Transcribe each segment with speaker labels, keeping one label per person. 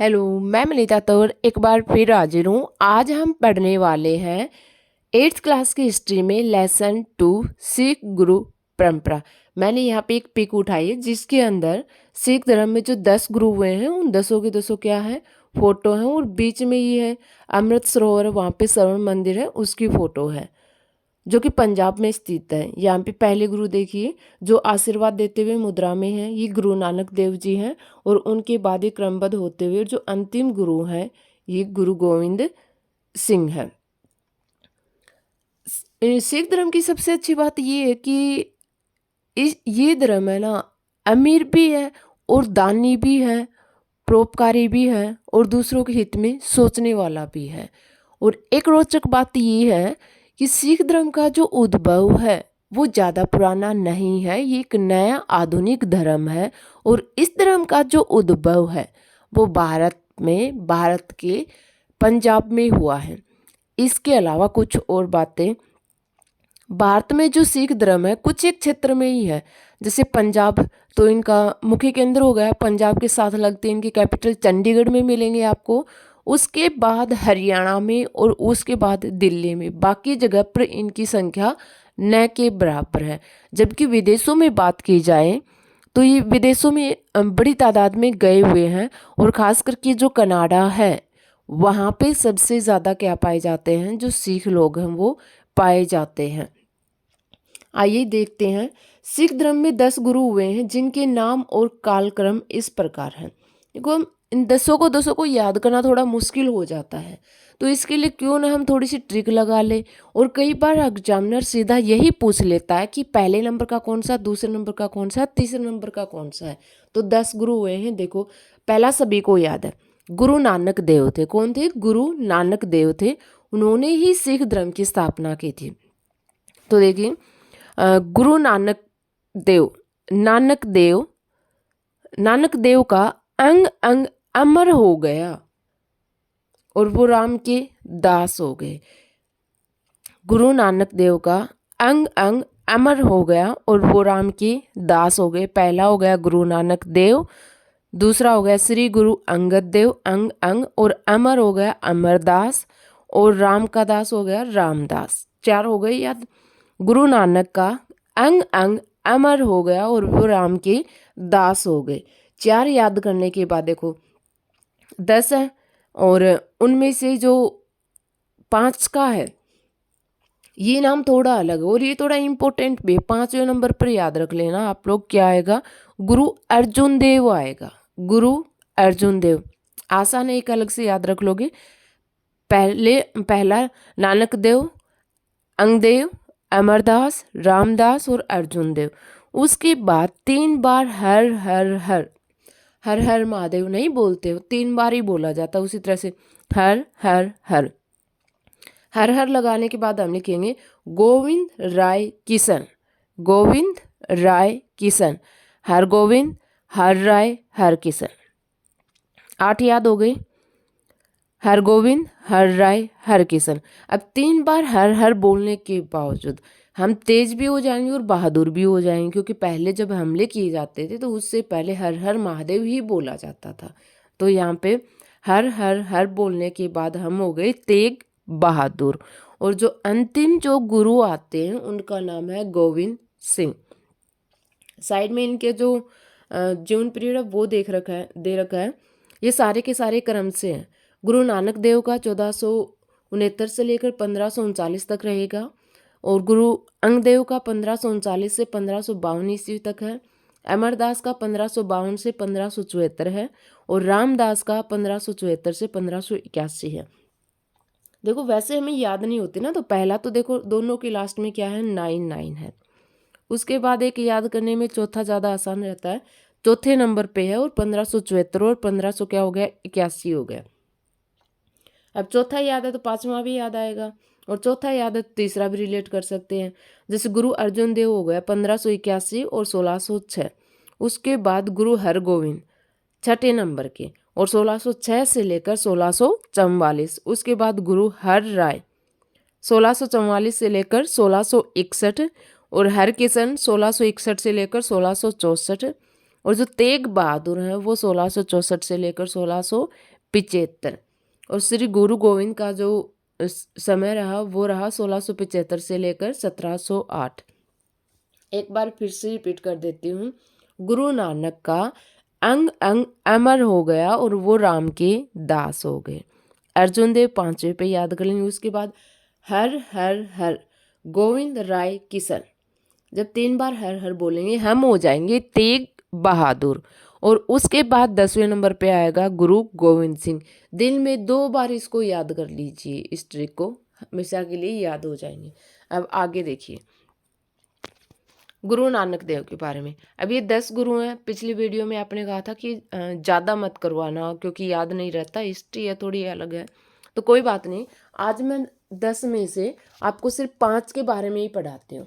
Speaker 1: Hello, मैं मनीता तौर एक बार फिर हाजिर हूँ। आज हम पढ़ने वाले हैं 8th क्लास की हिस्ट्री में लेसन 2 सिख गुरु परंपरा। मैंने यहाँ पे एक पिक उठाई है जिसके अंदर सिख धर्म में जो 10 गुरु हुए हैं उन 10 के 10 क्या है, फोटो है। और बीच में ये है अमृत सरोवर, वहाँ पे स्वर्ण मंदिर है, उसकी फोटो है जो कि पंजाब में स्थित है। यहाँ पे पहले गुरु देखिए जो आशीर्वाद देते हुए मुद्रा में है, ये गुरु नानक देव जी हैं। और उनके बाद ये क्रमबद्ध होते हुए जो अंतिम गुरु हैं ये गुरु गोविंद सिंह है। सिख धर्म की सबसे अच्छी बात ये है कि ये धर्म है ना, अमीर भी है और दानी भी है, परोपकारी भी है और दूसरों के हित में सोचने वाला भी है। और एक रोचक बात ये है कि सिख धर्म का जो उद्भव है वो ज़्यादा पुराना नहीं है, ये एक नया आधुनिक धर्म है। और इस धर्म का जो उद्भव है वो भारत के पंजाब में हुआ है। इसके अलावा कुछ और बातें, भारत में जो सिख धर्म है कुछ एक क्षेत्र में ही है, जैसे पंजाब तो इनका मुख्य केंद्र हो गया, पंजाब के साथ लगते इनकी कैपिटल चंडीगढ़ में मिलेंगे आपको। उसके बाद हरियाणा में और उसके बाद दिल्ली में, बाकी जगह पर इनकी संख्या न के बराबर है। जबकि विदेशों में बात की जाए तो ये विदेशों में बड़ी तादाद में गए हुए हैं। और ख़ास करके जो कनाडा है वहाँ पे सबसे ज़्यादा क्या पाए जाते हैं, जो सिख लोग हैं वो पाए जाते हैं। आइए देखते हैं। सिख धर्म में 10 गुरु हुए हैं जिनके नाम और कालक्रम इस प्रकार हैं। देखो, हम इन 10 को याद करना थोड़ा मुश्किल हो जाता है, तो इसके लिए क्यों ना हम थोड़ी सी ट्रिक लगा ले। और कई बार एग्जामिनर सीधा यही पूछ लेता है कि पहले नंबर का कौन सा, दूसरे नंबर का कौन सा, तीसरे नंबर का कौन सा है। तो 10 गुरु हुए हैं। देखो, पहला सभी को याद है, गुरु नानक देव थे। कौन थे? गुरु नानक देव थे। उन्होंने ही सिख धर्म की स्थापना की थी। तो देखिए, गुरु देव नानक देव का अंग अंग अमर हो गया और वो राम के दास हो गए। गुरु नानक देव का अंग अंग अमर हो गया और वो राम के दास हो गए। पहला हो गया गुरु नानक देव, दूसरा हो गया श्री गुरु अंगद देव, अंग अंग, और अमर हो गया अमरदास, और राम का दास हो गया रामदास। 4 हो गए याद। गुरु नानक का अंग अंग अमर हो गया और वो राम के दास हो गए। 4 याद करने के बाद देखो 10 है, और उनमें से जो 5 का है ये नाम थोड़ा अलग है और ये थोड़ा इम्पोर्टेंट भी है। 5वें नंबर पर याद रख लेना आप लोग, क्या आएगा? गुरु अर्जुन देव आएगा। गुरु अर्जुन देव आसान है, एक अलग से याद रख लोगे। पहला नानक देव, अंगदेव, अमरदास, रामदास और अर्जुन देव। उसके बाद 3 बार हर हर हर हर हर महादेव नहीं बोलते हो, 3 बार ही बोला जाता है। उसी तरह से हर हर हर हर हर लगाने के बाद हम लिखेंगे गोविंद राय किशन। गोविंद राय किशन, हर गोविंद, हर राय, हर किशन। 8 याद हो गई। हर गोविंद, हर राय, हर किशन। अब 3 बार हर हर बोलने के बावजूद हम तेज भी हो जाएंगे और बहादुर भी हो जाएंगे, क्योंकि पहले जब हमले किए जाते थे तो उससे पहले हर हर महादेव ही बोला जाता था। तो यहाँ पे हर हर हर बोलने के बाद हम हो गए तेग बहादुर। और जो अंतिम जो गुरु आते हैं उनका नाम है गोविंद सिंह। साइड में इनके जो जीवन पीरियड है वो दे रखा है। ये सारे के सारे क्रम से हैं। गुरु नानक देव का 1469 से लेकर 1539 तक रहेगा, और गुरु अंगदेव का 1539 से 1552 ईस्वी तक है। अमरदास का 1552 से 1574 है, और रामदास का 1574 से 1581 है। देखो, वैसे हमें याद नहीं होती ना, तो पहला तो देखो दोनों के लास्ट में क्या है, 99 है। उसके बाद एक याद करने में चौथा ज़्यादा आसान रहता है, चौथे नंबर पे है, और 1574 और 1500 क्या हो गया, 81 हो गया। अब चौथा याद है तो 5वां भी याद आएगा, और चौथा याद है तो तीसरा भी रिलेट कर सकते हैं। जैसे गुरु अर्जुन देव हो गया 1581 और 1606। उसके बाद गुरु हरगोविंद 6ठे नंबर के, और 1606 से लेकर 1644। उसके बाद गुरु हर राय 1644 से लेकर 1661, और हरकिशन 1661 से लेकर 1664। और जो तेग बहादुर हैं वो 1664 से लेकर 1675, और श्री गुरु गोविंद का जो समय रहा वो रहा 1675 से लेकर 1708। एक बार फिर से रिपीट कर देती हूँ। गुरु नानक का अंग अंग अमर हो गया और वो राम के दास हो गए। अर्जुन देव 5वें पे याद कर लेंगे। उसके बाद हर हर हर गोविंद राय किशन, जब 3 बार हर हर बोलेंगे हम हो जाएंगे तेग बहादुर। और उसके बाद 10वें नंबर पे आएगा गुरु गोविंद सिंह। दिन में 2 बार इसको याद कर लीजिए, इस ट्रिक को हमेशा के लिए याद हो जाएंगे। अब आगे देखिए गुरु नानक देव के बारे में। अब ये 10 गुरु हैं। पिछली वीडियो में आपने कहा था कि ज़्यादा मत करवाना क्योंकि याद नहीं रहता, हिस्ट्री है थोड़ी अलग है, तो कोई बात नहीं। आज मैं 10 में से आपको सिर्फ 5 के बारे में ही पढ़ाती हूँ।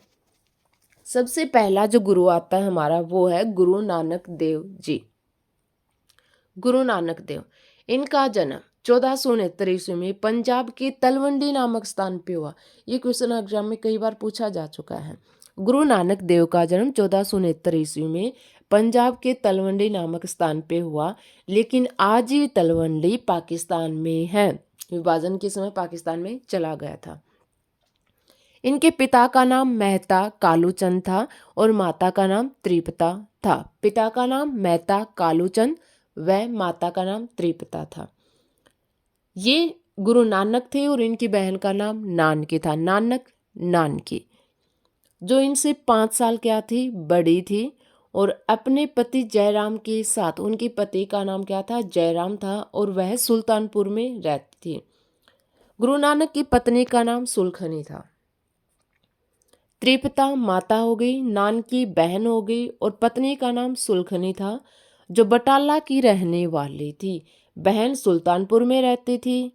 Speaker 1: सबसे पहला जो गुरु आता है हमारा वो है गुरु नानक देव जी। गुरु नानक देव, इनका जन्म 1469 ईस्वी में पंजाब के तलवंडी नामक स्थान पे हुआ। ये क्वेश्चन एग्जाम में कई बार पूछा जा चुका है। गुरु नानक देव का जन्म 1469 ईस्वी में पंजाब के तलवंडी नामक स्थान पे हुआ, लेकिन आज ये तलवंडी पाकिस्तान में है। विभाजन के समय पाकिस्तान में चला गया था। इनके पिता का नाम मेहता कालूचंद था और माता का नाम त्रिपता था। पिता का नाम मेहता कालूचंद व माता का नाम त्रिपता था। ये गुरु नानक थे और इनकी बहन का नाम नानकी था। नानक नानकी, जो इनसे 5 साल क्या थी, बड़ी थी, और अपने पति जयराम के साथ, उनके पति का नाम क्या था, जयराम था, और वह सुल्तानपुर में रहती थी। गुरु नानक की पत्नी का नाम सुलखनी था। त्रिपता माता हो गई, नानकी बहन हो गई, और पत्नी का नाम सुलखनी था जो बटाला की रहने वाली थी। बहन सुल्तानपुर में रहती थी,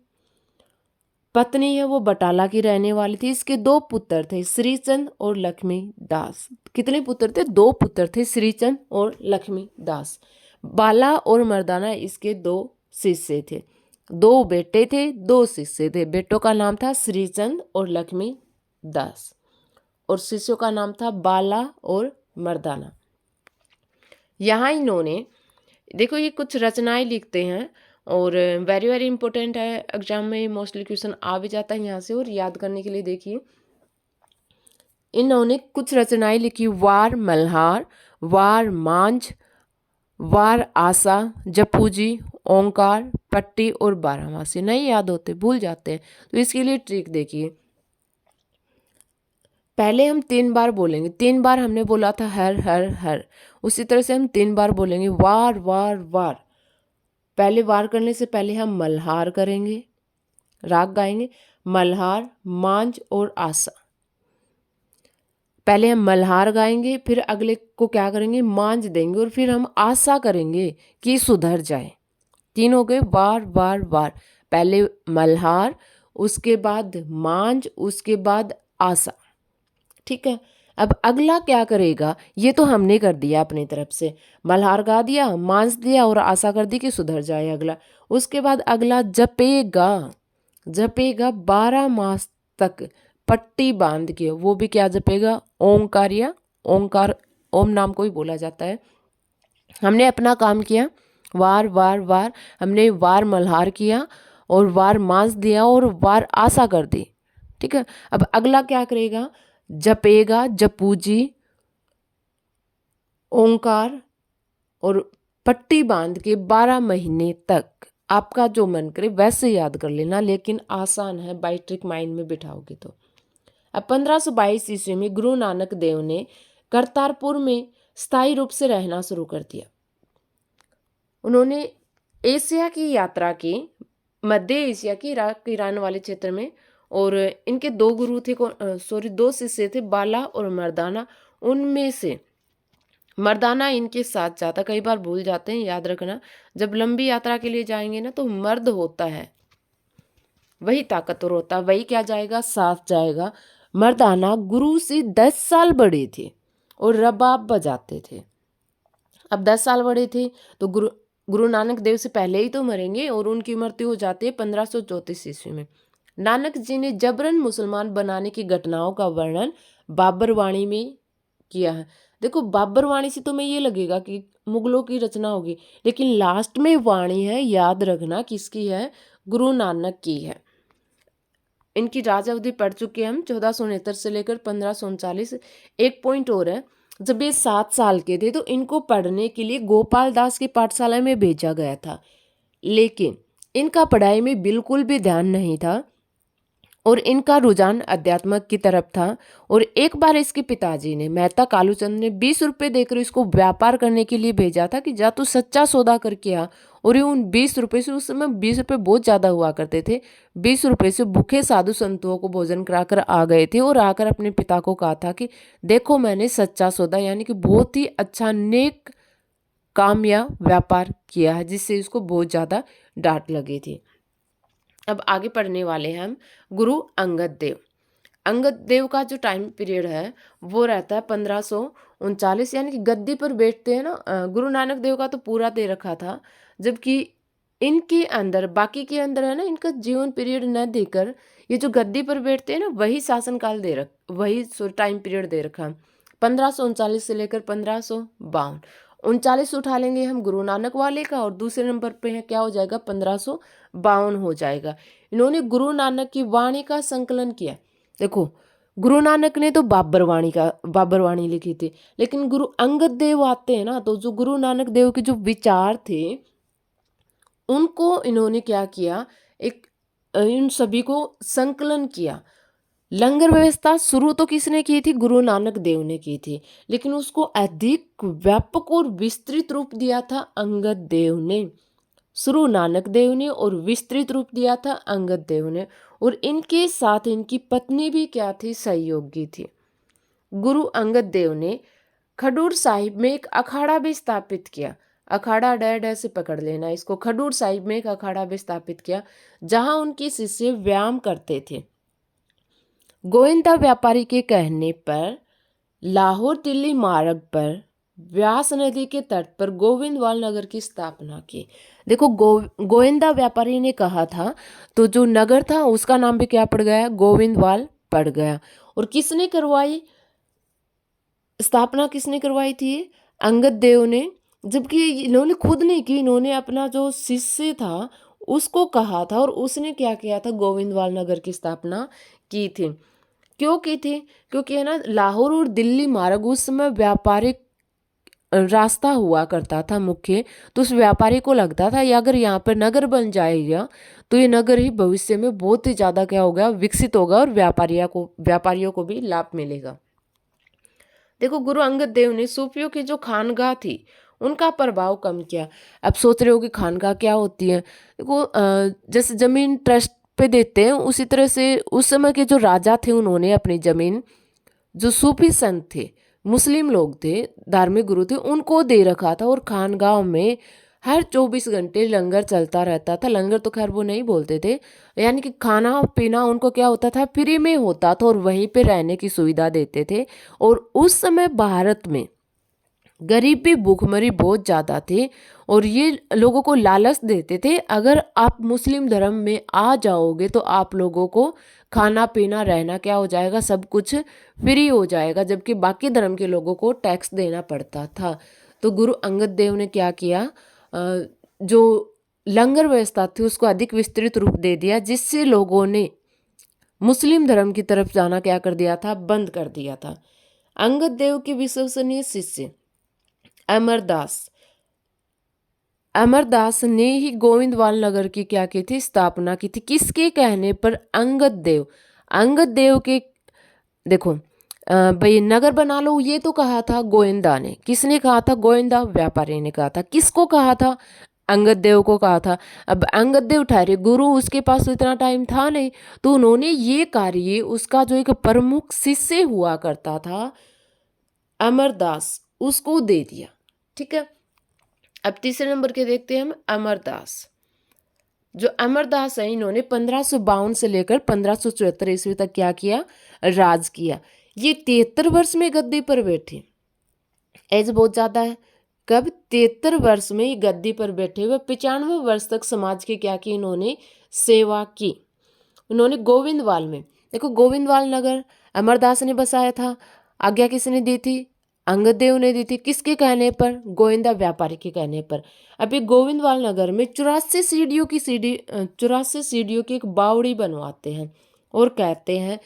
Speaker 1: पत्नी है वो बटाला की रहने वाली थी। इसके 2 पुत्र थे, श्रीचंद और लक्ष्मी दास। कितने पुत्र थे? 2 पुत्र थे, श्रीचंद और लक्ष्मी दास। बाला और मर्दाना इसके 2 शिष्य थे। 2 बेटे थे, 2 शिष्य थे। बेटों का नाम था श्रीचंद और लक्ष्मी दास और शिष्यों का नाम था बाला और मर्दाना। यहाँ इन्होंने देखो ये कुछ रचनाएं लिखते हैं और वेरी वेरी इंपॉर्टेंट है, एग्जाम में मोस्टली क्वेश्चन आ भी जाता है यहाँ से। और याद करने के लिए देखिए इन्होंने कुछ रचनाएं लिखी। वार मल्हार, वार मांझ, वार आशा, जपूजी, ओंकार, पट्टी और बारामासी। नहीं याद होते, भूल जाते हैं, तो इसके लिए ट्रिक देखिए। पहले हम 3 बार बोलेंगे। 3 बार हमने बोला था हर हर हर, उसी तरह से हम 3 बार बोलेंगे वार वार वार। पहले वार करने से पहले हम मल्हार करेंगे, राग गाएंगे, मल्हार, मांझ और आशा। पहले हम मल्हार गाएंगे, फिर अगले को क्या करेंगे, मांझ देंगे, और फिर हम आशा करेंगे कि सुधर जाए। 3 हो गए, वार वार वार। पहले मल्हार, उसके बाद मांझ, उसके बाद आशा। ठीक है। अब अगला क्या करेगा, ये तो हमने कर दिया अपनी तरफ से, मल्हार गा दिया, मांझ दिया और आशा कर दी कि सुधर जाए अगला। उसके बाद अगला जपेगा। जपेगा 12 मास तक पट्टी बांध के। वो भी क्या जपेगा, ओंकार या ओंकार, ओम नाम को ही बोला जाता है। हमने अपना काम किया, वार वार वार, हमने वार मल्हार किया और वार मांझ दिया और वार आशा कर दी। ठीक है। अब अगला क्या करेगा, जपेगा, जपूजी, ओंकार और पट्टी बांध के 12 महीने तक। आपका जो मन करे वैसे याद कर लेना, लेकिन आसान है, बाई ट्रिक माइंड में बिठाओगे तो। अब 1522 ईस्वी में गुरु नानक देव ने करतारपुर में स्थायी रूप से रहना शुरू कर दिया। उन्होंने एशिया की यात्रा की, मध्य एशिया की इराक ईरान वाले क्षेत्र में, और इनके 2 गुरु थे, 2 शिष्य थे, बाला और मर्दाना। उनमें से मर्दाना इनके साथ जाता। कई बार भूल जाते हैं, याद रखना, जब लंबी यात्रा के लिए जाएंगे ना तो मर्द होता है वही ताकतवर होता है, वही क्या जाएगा, साथ जाएगा। मर्दाना गुरु से 10 साल बड़े थे और रबाब बजाते थे। अब 10 साल बड़े थे तो गुरु नानक देव से पहले ही तो मरेंगे, और उनकी मृत्यु हो जाती है 1534 ईस्वी में। नानक जी ने जबरन मुसलमान बनाने की घटनाओं का वर्णन बाबर वाणी में किया है। देखो बाबर वाणी से तुम्हें ये लगेगा कि मुगलों की रचना होगी, लेकिन लास्ट में वाणी है, याद रखना किसकी है, गुरु नानक की है। इनकी राज अवधि पढ़ चुके हैं हम 1469 से लेकर 1539। एक पॉइंट और है, जब ये 7 साल के थे तो इनको पढ़ने के लिए गोपाल दास की पाठशाला में भेजा गया था, लेकिन इनका पढ़ाई में बिल्कुल भी ध्यान नहीं था और इनका रुझान अध्यात्म की तरफ था। और एक बार इसके पिताजी ने, मेहता कालूचंद ने 20 रुपये देकर इसको व्यापार करने के लिए भेजा था कि जा तू सच्चा सौदा करके आ। और ये उन 20 रुपये से, उस समय 20 रुपये बहुत ज़्यादा हुआ करते थे, 20 रुपये से भूखे साधु संतों को भोजन कराकर आ गए थे और आकर अपने पिता को कहा था कि देखो मैंने सच्चा सौदा यानी कि बहुत ही अच्छा नेक काम या व्यापार किया है, जिससे उसको बहुत ज़्यादा डांट लगी थी। अब आगे पढ़ने वाले हैं हम गुरु अंगद देव। अंगद देव का जो टाइम पीरियड है वो रहता है 1539, यानी कि गद्दी पर बैठते हैं ना। गुरु नानक देव का तो पूरा दे रखा था, जबकि इनके अंदर, बाकी के अंदर है ना, इनका जीवन पीरियड न देकर ये जो गद्दी पर बैठते हैं ना वही शासनकाल वही टाइम पीरियड दे रखा। 1539 से लेकर 1552। 39 उठा लेंगे हम गुरु नानक वाले का, और दूसरे नंबर पे है क्या हो जाएगा, 1552 हो जाएगा। इन्होंने गुरु नानक की वाणी का संकलन किया। देखो गुरु नानक ने तो बाबर वाणी लिखी थी, लेकिन गुरु अंगद देव आते हैं ना, तो जो गुरु नानक देव के जो विचार थे उनको इन्होंने क्या किया, एक इन सभी को संकलन किया। लंगर व्यवस्था शुरू तो किसने की थी, गुरु नानक देव ने की थी, लेकिन उसको अधिक व्यापक और विस्तृत रूप दिया था अंगद देव ने। शुरू नानक देव ने और विस्तृत रूप दिया था अंगद देव ने। और इनके साथ इनकी पत्नी भी क्या थी, सहयोगी थी। गुरु अंगद देव ने खडूर साहिब में एक अखाड़ा भी स्थापित किया। अखाड़ा डैड ऐसे पकड़ लेना इसको। खडूर साहिब में एक अखाड़ा भी स्थापित किया जहां उनके शिष्य व्यायाम करते थे। गोविंदा व्यापारी के कहने पर लाहौर दिल्ली मार्ग पर व्यास नदी के तट पर गोविंदवाल नगर की स्थापना की। देखो गोविंदा व्यापारी ने कहा था, तो जो नगर था उसका नाम भी क्या पड़ गया, गोविंदवाल पड़ गया। और किसने करवाई स्थापना, किसने करवाई थी, अंगद देव ने। जबकि इन्होंने खुद नहीं की, इन्होंने अपना जो शिष्य था उसको कहा था, और उसने क्या किया था, गोविंदवाल नगर की स्थापना की थी। क्यों की थी, क्योंकि है ना लाहौर और दिल्ली मार्ग उस समय व्यापारिक रास्ता हुआ करता था मुख्य। तो उस व्यापारी को लगता था या अगर यहाँ पर नगर बन जाएगा तो ये नगर ही भविष्य में बहुत ही ज़्यादा क्या होगा, विकसित होगा, और व्यापारियों को भी लाभ मिलेगा। देखो गुरु अंगद देव ने सूफियों की जो खानगाह थी उनका प्रभाव कम किया। अब सोच रहे हो कि खानगाह क्या होती है। देखो जैसे जमीन ट्रस्ट पे देते हैं, उसी तरह से उस समय के जो राजा थे उन्होंने अपनी जमीन जो सूफी संत थे, मुस्लिम लोग थे, धार्मिक गुरु थे, उनको दे रखा था। और खानगाह में हर 24 घंटे लंगर चलता रहता था। लंगर तो खैर वो नहीं बोलते थे, यानी कि खाना पीना उनको क्या होता था, फ्री में होता था, और वहीं पे रहने की सुविधा देते थे। और उस समय भारत में गरीबी भूखमरी बहुत ज़्यादा थी, और ये लोगों को लालच देते थे, अगर आप मुस्लिम धर्म में आ जाओगे तो आप लोगों को खाना पीना रहना क्या हो जाएगा, सब कुछ फ्री हो जाएगा, जबकि बाकी धर्म के लोगों को टैक्स देना पड़ता था। तो गुरु अंगद देव ने क्या किया, जो लंगर व्यवस्था थी उसको अधिक विस्तृत रूप दे दिया, जिससे लोगों ने मुस्लिम धर्म की तरफ जाना क्या कर दिया था, बंद कर दिया था। अंगद देव के विश्वसनीय शिष्य अमरदास ने ही गोविंदवाल नगर की क्या की थी, स्थापना की थी। किसके कहने पर, अंगद देव के। देखो भाई नगर बना लो, ये तो कहा था गोविंदा ने। किसने कहा था, गोविंदा व्यापारी ने कहा था। किसको कहा था, अंगद देव को कहा था। अब अंगद देव ठहरे गुरु, उसके पास तो इतना टाइम था नहीं, तो उन्होंने ये कार्य उसका जो एक प्रमुख शिष्य हुआ करता था अमरदास, उसको दे दिया। ठीक है, अब तीसरे नंबर के देखते हैं हम अमरदास। जो अमरदास है, इन्होंने 1552 से लेकर 1574 ईस्वी तक क्या किया, राज किया। ये 73 वर्ष में गद्दी पर बैठे। एज बहुत ज्यादा है। कब, 73 वर्ष में ये गद्दी पर बैठे हुए 95 वर्ष तक समाज की क्या की, इन्होंने सेवा की। उन्होंने गोविंदवाल में, देखो गोविंदवाल नगर अमरदास ने बसाया था। आज्ञा किसने दी थी, अंगद देव ने दी थी किसके कहने पर? गोविंदा व्यापारी के कहने पर। अभी गोविंदवाल नगर में 84 सीढ़ियों की एक बावड़ी बनवाते हैं और कहते हैं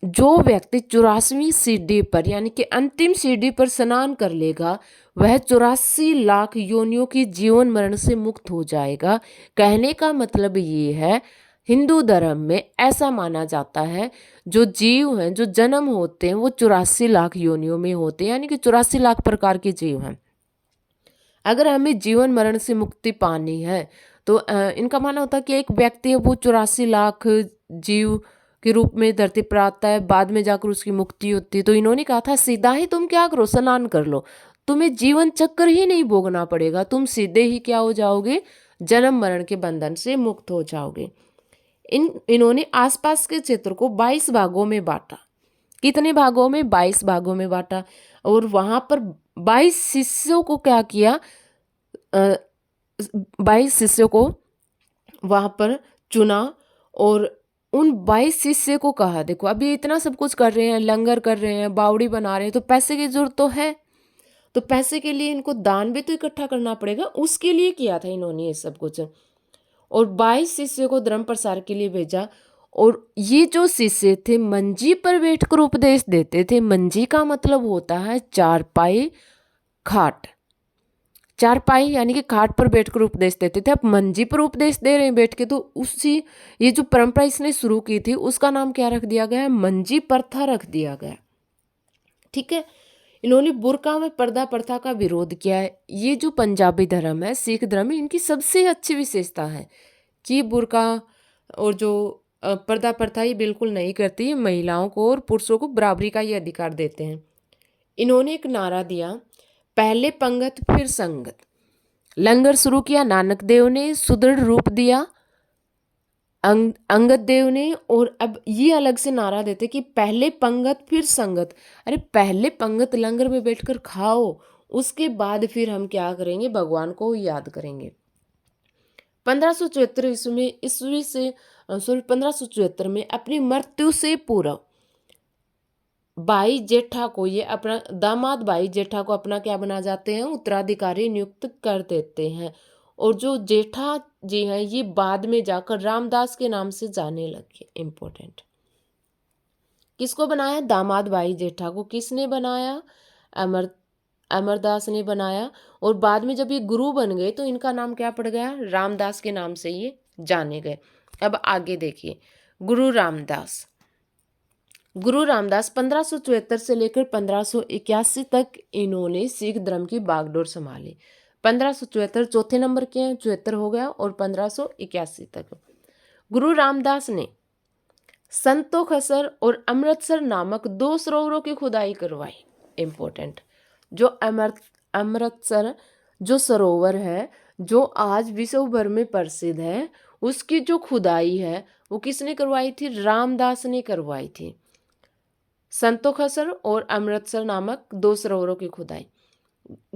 Speaker 1: जो व्यक्ति 84वीं सीढ़ी पर यानी कि अंतिम सीढ़ी पर स्नान कर लेगा वह 84 लाख योनियों की जीवन मरण से मुक्त हो जाएगा। कहने का मतलब ये है हिंदू धर्म में ऐसा माना जाता है जो जीव हैं जो जन्म होते हैं वो 84 लाख योनियों में होते हैं यानी कि 84 लाख प्रकार के जीव हैं। अगर हमें जीवन मरण से मुक्ति पानी है तो इनका मानना होता है कि एक व्यक्ति है वो 84 लाख जीव के रूप में धरती पर आता है, बाद में जाकर उसकी मुक्ति होती है। तो इन्होंने कहा था सीधा ही तुम क्या करो, स्नान कर लो, तुम्हें जीवन चक्र ही नहीं भोगना पड़ेगा, तुम सीधे ही क्या हो जाओगे, जन्म मरण के बंधन से मुक्त हो जाओगे। इन्होंने आसपास के क्षेत्र को 22 भागों में बांटा। कितने भागों में? 22 भागों में बांटा। और वहां पर 22 शिष्यों को क्या किया, 22 शिष्यों को वहां पर चुना और उन 22 शिष्य को कहा देखो अभी इतना सब कुछ कर रहे हैं, लंगर कर रहे हैं, बावड़ी बना रहे हैं, तो पैसे की जरूरत तो है, तो पैसे के लिए इनको दान भी तो इकट्ठा करना पड़ेगा, उसके लिए किया था इन्होंने ये सब कुछ। और 22 शिष्यों को धर्म प्रसार के लिए भेजा। और ये जो शिष्य थे मंजी पर बैठकर उपदेश देते थे। मंजी का मतलब होता है चारपाई खाट, चारपाई यानी कि खाट पर बैठकर उपदेश देते थे। अब मंजी पर उपदेश दे रहे हैं बैठ के, तो उसी ये जो परंपरा इसने शुरू की थी उसका नाम क्या रख दिया गया है? मंजी प्रथा रख दिया गया। ठीक है। इन्होंने बुर्का में पर्दा प्रथा का विरोध किया है। ये जो पंजाबी धर्म है, सिख धर्म है, इनकी सबसे अच्छी विशेषता है कि बुर्का और जो पर्दा प्रथा ये बिल्कुल नहीं करती है, महिलाओं को और पुरुषों को बराबरी का ये अधिकार देते हैं। इन्होंने एक नारा दिया, पहले पंगत फिर संगत। लंगर शुरू किया नानक देव ने, सुदृढ़ रूप दिया अंगद देव ने। और अब ये अलग से नारा देते कि पहले पंगत फिर संगत। अरे पहले पंगत लंगर में बैठकर खाओ, उसके बाद फिर हम क्या करेंगे, भगवान को याद करेंगे। 1574 ईस्वी से 1574 में अपनी मृत्यु से पूर्व भाई जेठा को, ये अपना दामाद भाई जेठा को अपना क्या बना जाते हैं, उत्तराधिकारी नियुक्त कर देते हैं। और जो जेठा जी हैं ये बाद में जाकर रामदास के नाम से जाने लगे। इम्पोर्टेंट, किसको बनाया? दामाद भाई जेठा को। किसने बनाया? अमरदास ने बनाया। और बाद में जब ये गुरु बन गए तो इनका नाम क्या पड़ गया? रामदास के नाम से ये जाने गए। अब आगे देखिए, गुरु रामदास। गुरु रामदास 1574 से लेकर 1581 तक इन्होंने सिख धर्म की बागडोर संभाली। 1574 चौथे नंबर के हैं, 74 हो गया, और 1581 तक गुरु रामदास ने संतोखसर और अमृतसर नामक 2 सरोवरों की खुदाई करवाई। इम्पोर्टेंट, जो अमृतसर जो सरोवर है जो आज विश्व भर में प्रसिद्ध है, उसकी जो खुदाई है वो किसने करवाई थी? रामदास ने करवाई थी। संतोखसर और अमृतसर नामक 2 सरोवरों की खुदाई।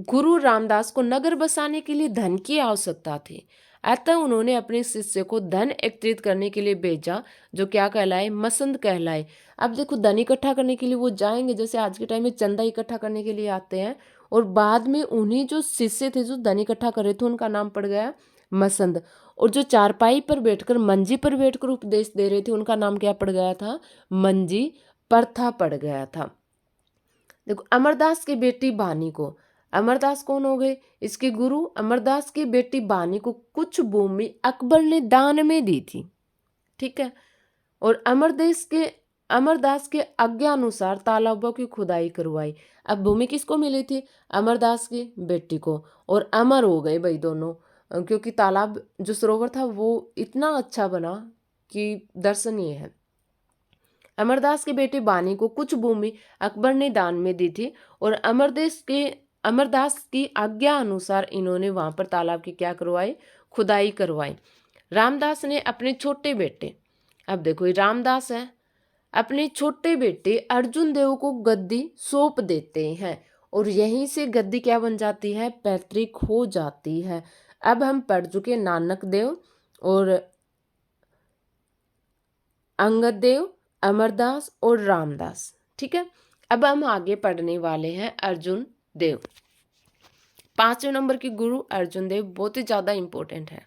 Speaker 1: गुरु रामदास को नगर बसाने के लिए धन की आवश्यकता थी, अतः उन्होंने अपने शिष्य को धन एकत्रित करने के लिए भेजा, जो क्या कहलाए? मसंद कहलाए। अब देखो, धन इकट्ठा करने के लिए वो जाएंगे, जैसे आज के टाइम में चंदा इकट्ठा करने के लिए आते हैं, और बाद में उन्हीं जो शिष्य थे जो धन इकट्ठा कर रहे थे उनका नाम पड़ गया मसंद। और जो चारपाई पर बैठकर, मंजी पर बैठकर उपदेश दे रहे थे उनका नाम क्या पड़ गया था? मंजी प्रथा पड़ गया था। देखो, अमरदास की बेटी बानी को, अमरदास कौन हो गए? इसके गुरु। अमरदास की बेटी बानी को कुछ भूमि अकबर ने दान में दी थी। ठीक है। और अमरदास के आज्ञा अनुसार तालाबों की खुदाई करवाई। अब भूमि किसको मिली थी? अमरदास की बेटी को। और अमर हो गए भाई दोनों, क्योंकि तालाब जो सरोवर था वो इतना अच्छा बना कि दर्शनीय है। अमरदास की बेटी बानी को कुछ भूमि अकबर ने दान में दी थी, और अमरदास की आज्ञा अनुसार इन्होंने वहां पर तालाब की क्या करवाई? खुदाई करवाई। रामदास ने अपने छोटे बेटे, अब देखो ये रामदास है, अपने छोटे बेटे अर्जुन देव को गद्दी सौंप देते हैं, और यहीं से गद्दी क्या बन जाती है? पैतृक हो जाती है। अब हम पढ़ चुके नानक देव और अंगद देव, अमरदास और रामदास। ठीक है। अब हम आगे पढ़ने वाले हैं अर्जुन देव। 5वें नंबर के गुरु अर्जुन देव बहुत ही ज़्यादा इम्पोर्टेंट है।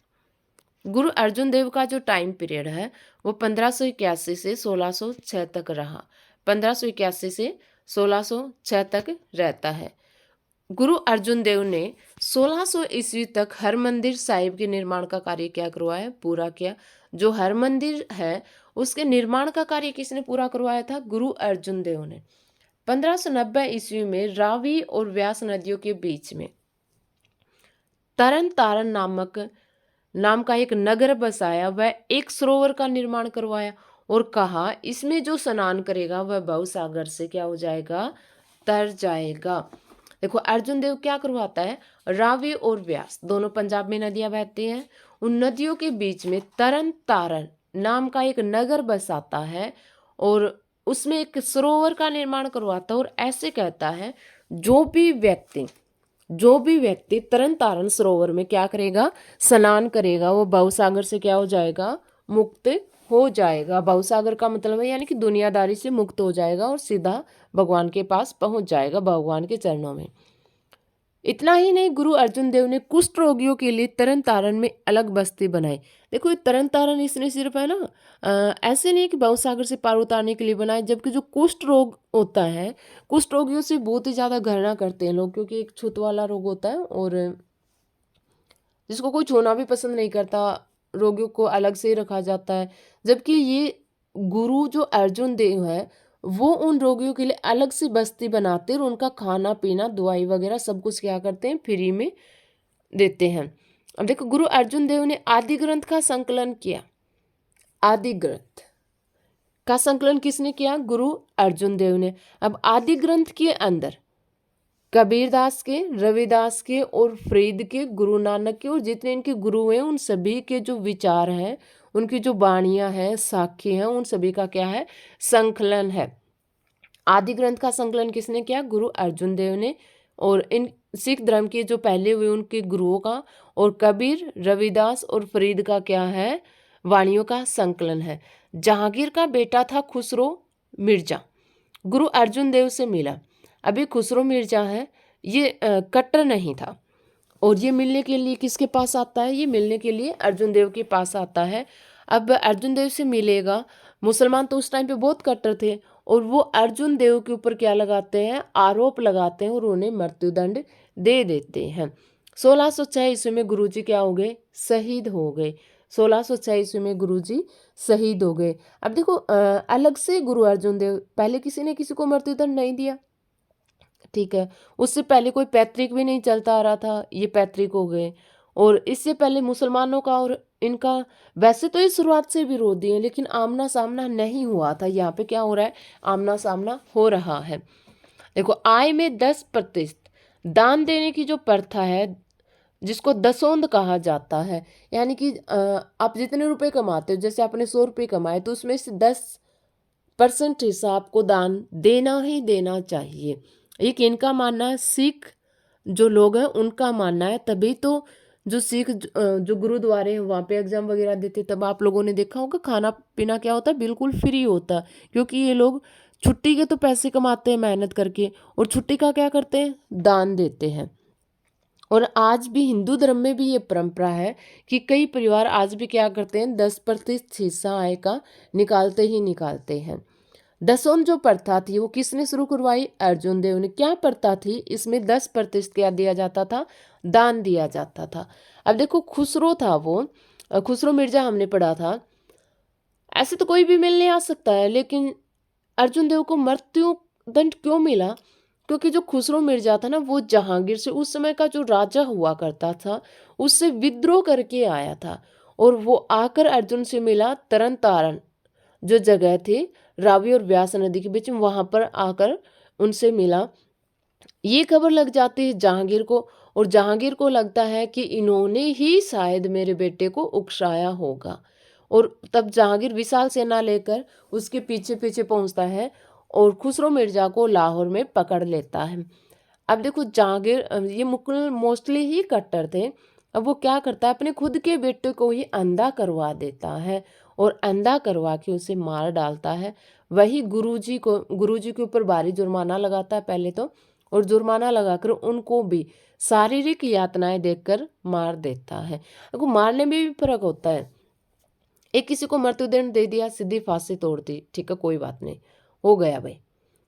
Speaker 1: गुरु अर्जुन देव का जो टाइम पीरियड है वो 1581 से 1606 तक रहा। 1581 से 1606 तक रहता है। गुरु अर्जुन देव ने 1600 ईस्वी तक हरमंदिर साहिब के निर्माण का कार्य क्या करवाया, पूरा किया। जो हरमंदिर है उसके निर्माण का कार्य किसने पूरा करवाया था, गुरु अर्जुन देव ने। 1590 ईस्वी में रावी और व्यास नदियों के बीच में तरन तारण नाम का एक नगर बसाया, वह एक सरोवर का निर्माण करवाया और कहा इसमें जो स्नान करेगा वह भव सागर से क्या हो जाएगा, तर जाएगा। देखो अर्जुन देव क्या करवाता है, रावी और व्यास दोनों पंजाब में नदियां बहती हैं, उन नदियों के बीच में तरन तारण नाम का एक नगर बसाता है और उसमें एक सरोवर का निर्माण करवाता है और ऐसे कहता है जो भी व्यक्ति तरन तारण सरोवर में क्या करेगा, स्नान करेगा, वो भवसागर से क्या हो जाएगा, मुक्त हो जाएगा। भवसागर का मतलब है यानी कि दुनियादारी से मुक्त हो जाएगा और सीधा भगवान के पास पहुंच जाएगा, भगवान के चरणों में। इतना ही नहीं, गुरु अर्जुन देव ने कुष्ठ रोगियों के लिए तरन तारण में अलग बस्ती बनाई। देखो ये तरन तारण इसने सिर्फ है ना ऐसे नहीं कि भवसागर से पार उतारने के लिए बनाए, जबकि जो कुष्ठ रोग होता है, कुष्ठ रोगियों से बहुत ही ज़्यादा घृणा करते हैं लोग, क्योंकि एक छूत वाला रोग होता है और जिसको कोई छूना भी पसंद नहीं करता, रोगियों को अलग से ही रखा जाता है। जबकि ये गुरु जो अर्जुन देव है वो उन रोगियों के लिए अलग से बस्ती बनाते हैं और उनका खाना पीना दवाई वगैरह सब कुछ क्या करते हैं, फ्री में देते हैं। अब देखो गुरु अर्जुन देव ने आदि ग्रंथ का संकलन किया। आदि ग्रंथ का संकलन किसने किया, गुरु अर्जुन देव ने। अब आदि ग्रंथ के अंदर कबीरदास के, रविदास के और फरीद के, गुरु नानक के और जितने इनके गुरु हैं उन सभी के जो विचार हैं, उनकी जो वाणियां हैं, साक्ष्य हैं, उन सभी का क्या है, संकलन है। आदि ग्रंथ का संकलन किसने किया, गुरु अर्जुन देव ने। और इन सिख धर्म के जो पहले हुए उनके गुरुओं का और कबीर, रविदास और फरीद का क्या है, वाणियों का संकलन है। जहांगीर का बेटा था खुसरो मिर्जा, गुरु अर्जुन देव से मिला। अभी खुसरो मिर्जा है ये कट्टर नहीं था और ये मिलने के लिए किसके पास आता है, ये मिलने के लिए अर्जुन देव के पास आता है। अब अर्जुन देव से मिलेगा, मुसलमान तो उस टाइम पे बहुत कट्टर थे और वो अर्जुन देव के ऊपर क्या लगाते हैं, आरोप लगाते हैं और उन्हें मृत्युदंड दे देते हैं। 1606 ईस्वी में गुरुजी क्या हो गए, शहीद हो गए। 1606 ईस्वी में गुरुजी शहीद हो गए। अब देखो अलग से गुरु अर्जुन देव, पहले किसी ने किसी को मृत्युदंड नहीं दिया, ठीक है। उससे पहले कोई पैतृक भी नहीं चलता आ रहा था, ये पैतृक हो गए। और इससे पहले मुसलमानों का और इनका वैसे तो ये शुरुआत से विरोधी है, लेकिन आमना सामना नहीं हुआ था। यहाँ पे क्या हो रहा है, आमना सामना हो रहा है। देखो आय में 10% दान देने की जो प्रथा है, जिसको दसोंद कहा जाता है, यानी कि आप जितने रुपए कमाते हो, जैसे आपने 100 रुपये कमाए तो उसमें से 10% हिस्सा आपको दान देना ही देना चाहिए। ये किनका मानना है, सिख जो लोग हैं उनका मानना है। तभी तो जो सिख जो गुरुद्वारे हैं वहाँ पे एग्जाम वगैरह देते, तब आप लोगों ने देखा होगा खाना पीना क्या होता है, बिल्कुल फ्री होता है, क्योंकि ये लोग छुट्टी के तो पैसे कमाते हैं मेहनत करके और छुट्टी का क्या करते हैं, दान देते हैं। और आज भी हिंदू धर्म में भी ये परंपरा है कि कई परिवार आज भी क्या करते हैं, 10% हिस्सा आय का निकालते ही निकालते हैं। दसों जो प्रथा थी वो किसने शुरू करवाई, अर्जुन देव ने। क्या प्रथा थी इसमें, 10% क्या दिया जाता था, दान दिया जाता था। अब देखो खुसरो था वो, खुसरो मिर्जा हमने पढ़ा था, ऐसे तो कोई भी मिलने आ सकता है, लेकिन अर्जुन देव को मृत्यु दंड क्यों मिला, क्योंकि जो खुसरो मिर्जा था ना वो जहांगीर से, उस समय का जो राजा हुआ करता था, उससे विद्रोह करके आया था और वो आकर अर्जुन से मिला तरन तारण जो जगह थी रावी और व्यास नदी के बीच में, वहां पर आकर उनसे मिला। ये खबर लग जाती है जहांगीर को और जहांगीर को लगता है कि इन्होंने ही शायद मेरे बेटे को उकसाया होगा और तब जहांगीर विशाल सेना लेकर उसके पीछे पीछे पहुंचता है और खुसरो मिर्जा को लाहौर में पकड़ लेता है। अब देखो जहांगीर ये मुकुल मोस्टली ही कट्टर थे। अब वो क्या करता है, अपने खुद के बेटे को ही अंधा करवा देता है और अंधा करवा के उसे मार डालता है, वही गुरुजी के ऊपर भारी जुर्माना लगाता है पहले तो, और जुर्माना लगाकर उनको भी शारीरिक यातनाएं देकर मार देता है। देखो मारने में भी फर्क होता है, एक किसी को मृत्युदंड दे दिया, सीधी फांसी तोड़ दी, ठीक है कोई बात नहीं, हो गया भाई,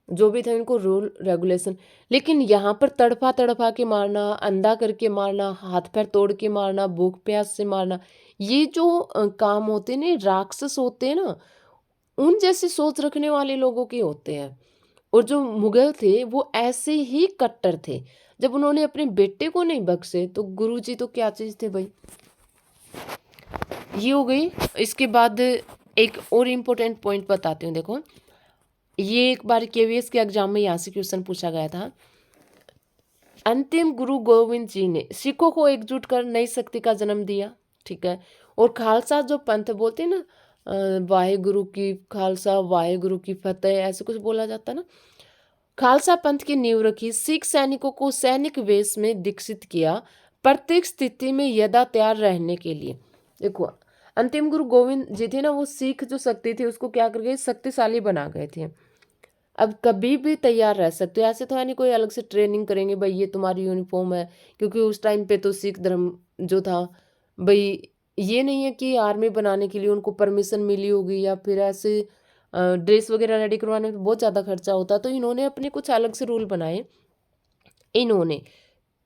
Speaker 1: जो भी था इनको रूल रेगुलेशन। लेकिन यहाँ पर तड़फा तड़फा के मारना, अंधा करके मारना, हाथ पैर तोड़ के मारना, भूख प्यास से मारना, ये जो काम होते हैं ना, राक्षस होते हैं ना, उन जैसी सोच रखने वाले लोगों के होते हैं। और जो मुगल थे वो ऐसे ही कट्टर थे, जब उन्होंने अपने बेटे को नहीं बख्शे तो गुरुजी तो क्या चीज़ थे भाई। ये हो गई। इसके बाद एक और इम्पोर्टेंट पॉइंट बताती हूँ। देखो ये एक बार केवीएस के एग्जाम में यहाँ से क्वेश्चन पूछा गया था। अंतिम गुरु गोविंद जी ने सिखों को एकजुट कर नई शक्ति का जन्म दिया, ठीक है। और खालसा जो पंथ बोलते हैं ना, वाहे गुरु की खालसा वाहे गुरु की फतेह, ऐसे कुछ बोला जाता है ना। खालसा पंथ की नींव रखी, सिख सैनिकों को सैनिक वेश में दीक्षित किया, प्रत्येक स्थिति में यदा तैयार रहने के लिए। देखो अंतिम गुरु गोविंद जी थे ना, वो सिख जो शक्ति थी उसको क्या कर गए, शक्तिशाली बना गए थे। अब कभी भी तैयार रह सकते हो, ऐसे तो है नहीं कोई अलग से ट्रेनिंग करेंगे भाई ये तुम्हारी यूनिफॉर्म है, क्योंकि उस टाइम पे तो सिख धर्म जो था भाई, ये नहीं है कि आर्मी बनाने के लिए उनको परमिशन मिली होगी या फिर ऐसे ड्रेस वगैरह रेडी करवाने में बहुत ज़्यादा खर्चा होता, तो इन्होंने अपने कुछ अलग से रूल बनाए। इन्होंने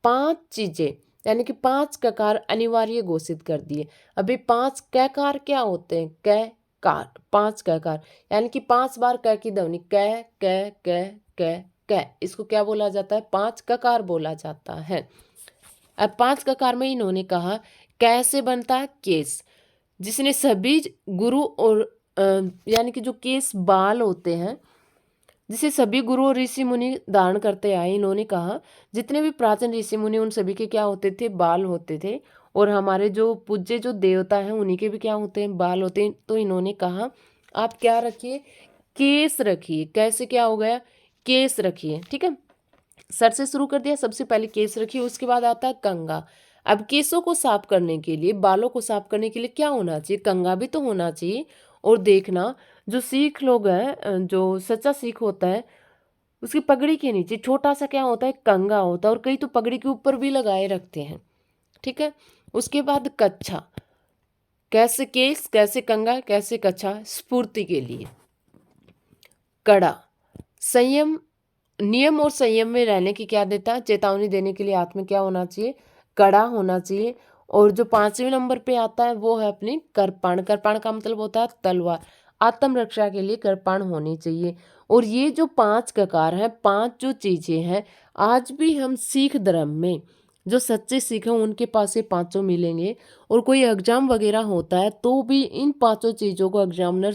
Speaker 1: 5 चीज़ें यानी कि 5 ककार अनिवार्य घोषित कर दिए। अभी 5 ककार क्या होते हैं, कै कार, 5 ककार यानी कि 5 बार क की ध्वनि कै कै कै कै कै, इसको क्या बोला जाता है, 5 ककार बोला जाता है। अब 5 ककार में इन्होंने कहा कैसे बनता है केस, जिसने सभी गुरु और यानी कि जो केस बाल होते हैं जिसे सभी गुरु और ऋषि मुनि धारण करते आए। इन्होंने कहा जितने भी प्राचीन ऋषि मुनि उन सभी के क्या होते थे, बाल होते थे, और हमारे जो पूज्य जो देवता हैं उन्हीं के भी क्या होते हैं, बाल होते हैं। तो इन्होंने कहा आप क्या रखिए, केस रखिए। कैसे क्या हो गया, केस रखिए, ठीक है। सर से शुरू कर दिया, सबसे पहले केस रखिए, उसके बाद आता है कंघा। अब केसों को साफ करने के लिए, बालों को साफ करने के लिए क्या होना चाहिए, कंघा भी तो होना चाहिए। और देखना जो सिख लोग हैं, जो सच्चा सिख होता है उसकी पगड़ी के नीचे छोटा सा क्या होता है, कंघा होता है, और कई तो पगड़ी के ऊपर भी लगाए रखते हैं, ठीक है। उसके बाद कच्छा, कैसे केस कैसे कंघा कैसे कच्छा, स्फूर्ति के लिए। कड़ा, संयम, नियम और संयम में रहने की क्या देता है, चेतावनी देने के लिए हाथ में क्या होना चाहिए, कड़ा होना चाहिए। और जो 5वें नंबर पे आता है वो है अपनी कृपाण। कृपाण का मतलब होता है तलवार, आत्मरक्षा के लिए कृपाण होनी चाहिए। और ये जो 5 ककार हैं, 5 जो चीज़ें हैं, आज भी हम सिख धर्म में जो सच्चे सिख हैं उनके पास ये 5 मिलेंगे। और कोई एग्जाम वगैरह होता है तो भी इन 5 चीज़ों को एग्जामिनर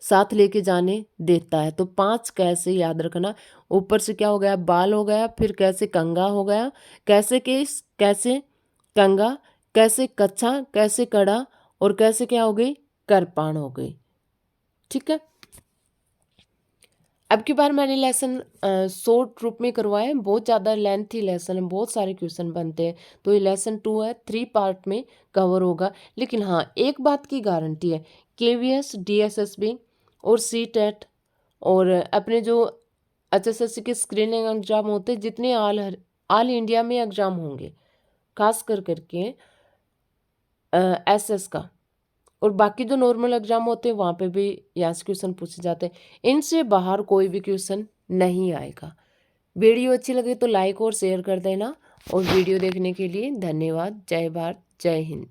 Speaker 1: साथ लेके जाने देता है। तो 5 कैसे याद रखना, ऊपर से क्या हो गया, बाल हो गया, फिर कैसे कंघा हो गया, कैसे केस कैसे कंघा, कैसे कच्छा कैसे कड़ा, और कैसे क्या हो गई, कृपाण हो गई, ठीक है। अब की बार मैंने लेसन शॉर्ट रूप में करवाया है, बहुत ज़्यादा लेंथी लेसन है, बहुत सारे क्वेश्चन बनते हैं, तो ये लेसन 2 है, 3 पार्ट में कवर होगा। लेकिन हाँ एक बात की गारंटी है, केवीएस डीएसएसबी और सीटेट और अपने जो एचएसएससी के स्क्रीनिंग एग्जाम होते हैं, जितने ऑल इंडिया में एग्जाम होंगे, खास करके एसएस का, और बाकी जो नॉर्मल एग्जाम होते हैं वहाँ पे भी यहाँ से क्वेश्चन पूछे जाते हैं, इनसे बाहर कोई भी क्वेश्चन नहीं आएगा। वीडियो अच्छी लगे तो लाइक और शेयर कर देना, और वीडियो देखने के लिए धन्यवाद। जय भारत जय हिंद।